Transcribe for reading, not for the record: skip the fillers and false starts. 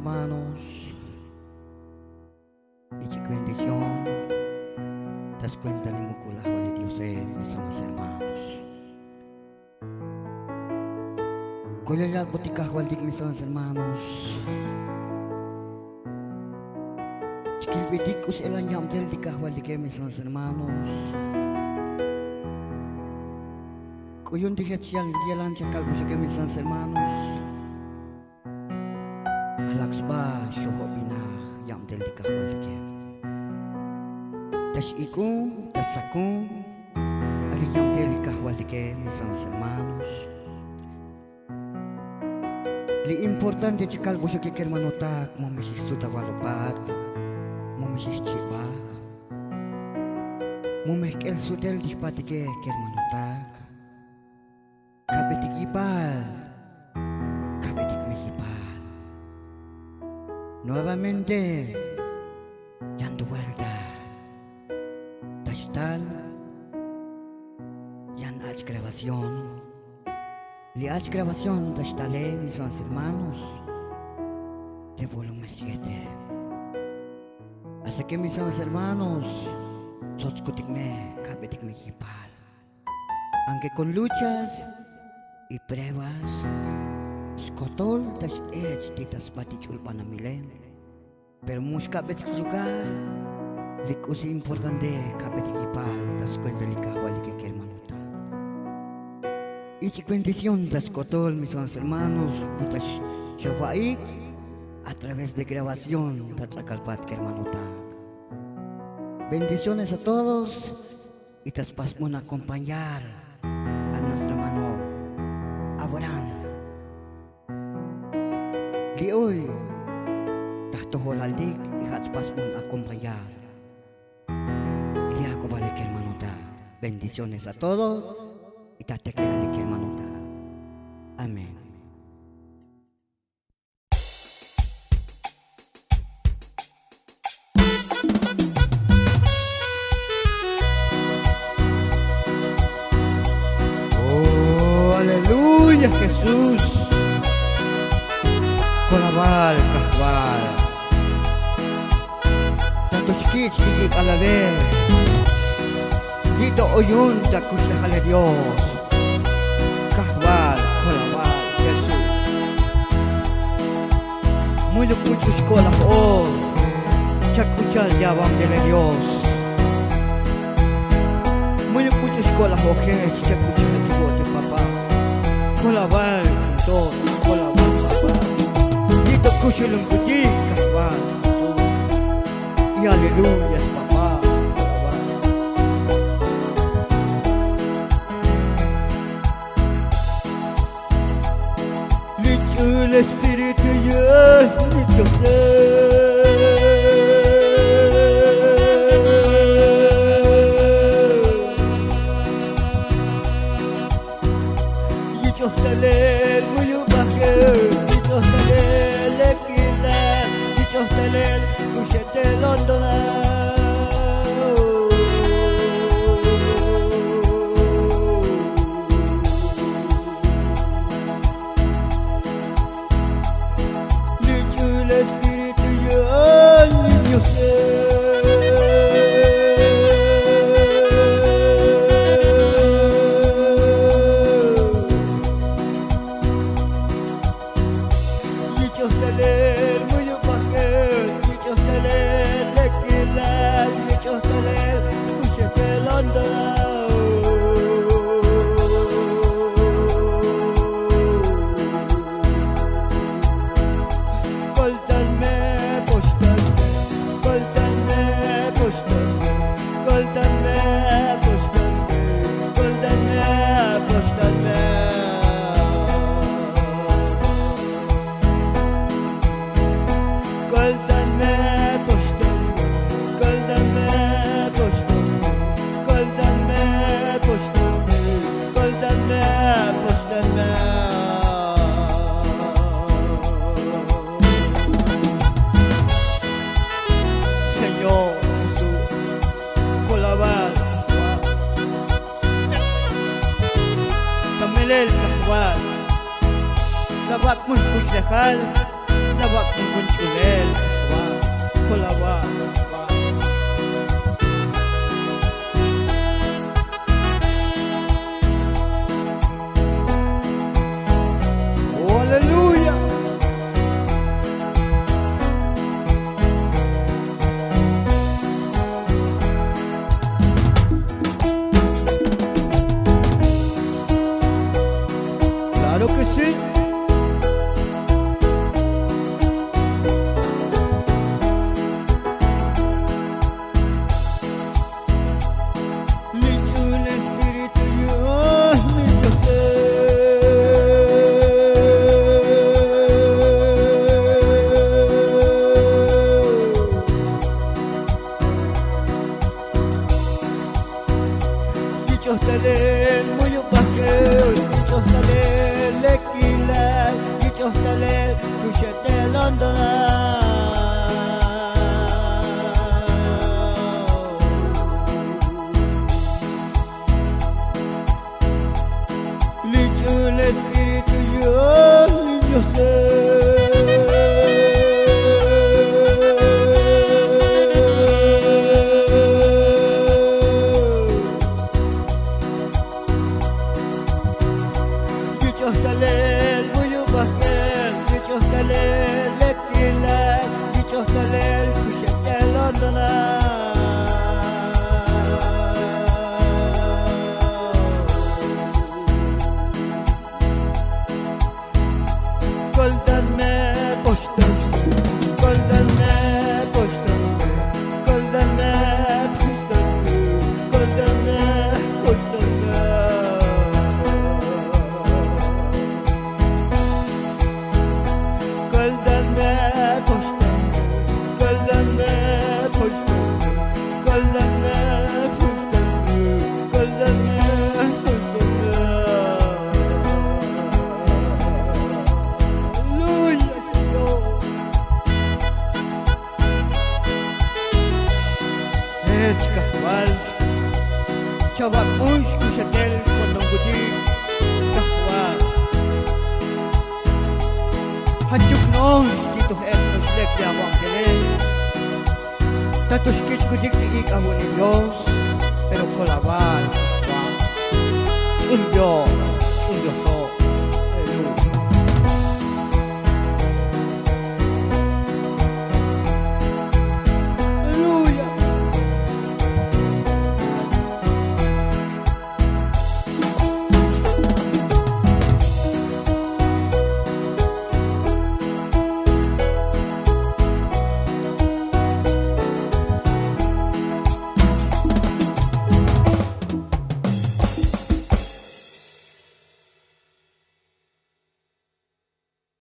hermanos, y que bendición, te das cuenta ni muculajo de Dios, mis somos hermanos. Con el boticajo al mis somos hermanos. Chikilbidicus el añam del dicajo al mis somos hermanos. Kuyun dije siang jalan cakal busuk mis somos hermanos. Alaksba syuhuk binah yang del dikawal lagi. Tas iku, tas aku, ali yang del dikawal lagi, mis hermanos. Li importante cikal busuk kikir manotak, memisih sudah walapat, memisih cibah, memihkel sudel dihpatike kir manotak, kabetik ipal, kabetik mehipal. Nuevamente, dando vuelta, tastal, yan haz grabación. Le haz grabación tastalé, mis hermanos, de volumen 7. Hasta que mis hermanos, sotskutikme, kabetikme hipal. Aunque con luchas y pruebas, skotol tas edge titas patichul panamilen. Pero mus kabetik lugar, likusi importante kabetik hipal, tas cuenta likahwali que hermanuta. Y bendición das cotol, mis hermanos, putas shawaik, a través de grabación, das akalpat que hermanuta. Bendiciones a todos y tas pasmon acompañar a nuestra hermano Abraham. Di hoy, tahto holaldik y hats pasmon acompañar. Liako balik que hermanuta. Bendiciones a todos. Y te queda que hermano. Amén. Oh, aleluya Jesús. Colabal, casbal. Tanto chiquit, chiquit a la vez. Dito oyun takus lehale Dios. Kahwal, kolawal, Jesús. Muy lo cucho escola oh. Chacuchal ya van de Dios. Muy lo cucho escola oh, chacuchal de papá. Kolawal, todo, kolawal, papá. Dito cucho lo cuchi, kahwal, Jesús. Y aleluya, papá. El Espíritu yo sé. Y yo estaré muy bajo, y yo estaré lequila, y yo estaré cuyete London. Melel kahwan Lawak mun kusyakal Chawak mungkin kulel wa kulawa wa. Oh, hallelujah. Claro que sí. Dichos talen muy paseo, dichos talen lequila, dichos talen cuchete Londona. Licho el espíritu yo, niño sé. Dichos talel, buyu pastel, dichos talel, lekila, dichos talel, kushete Londona. Golden me postal, golden me postal, golden me postal, golden me postal. Golden me postal, golden me postal, golden me postal, golden me postal. Hallelujah, Señor. Echka vals, chawak uns kusatel kondong gudi, kahwal. Hajuk nos dito etnos lek yawang kele. Tatos kit kudik ti ikaw ni Dios, pero kolaban wa. Unyo.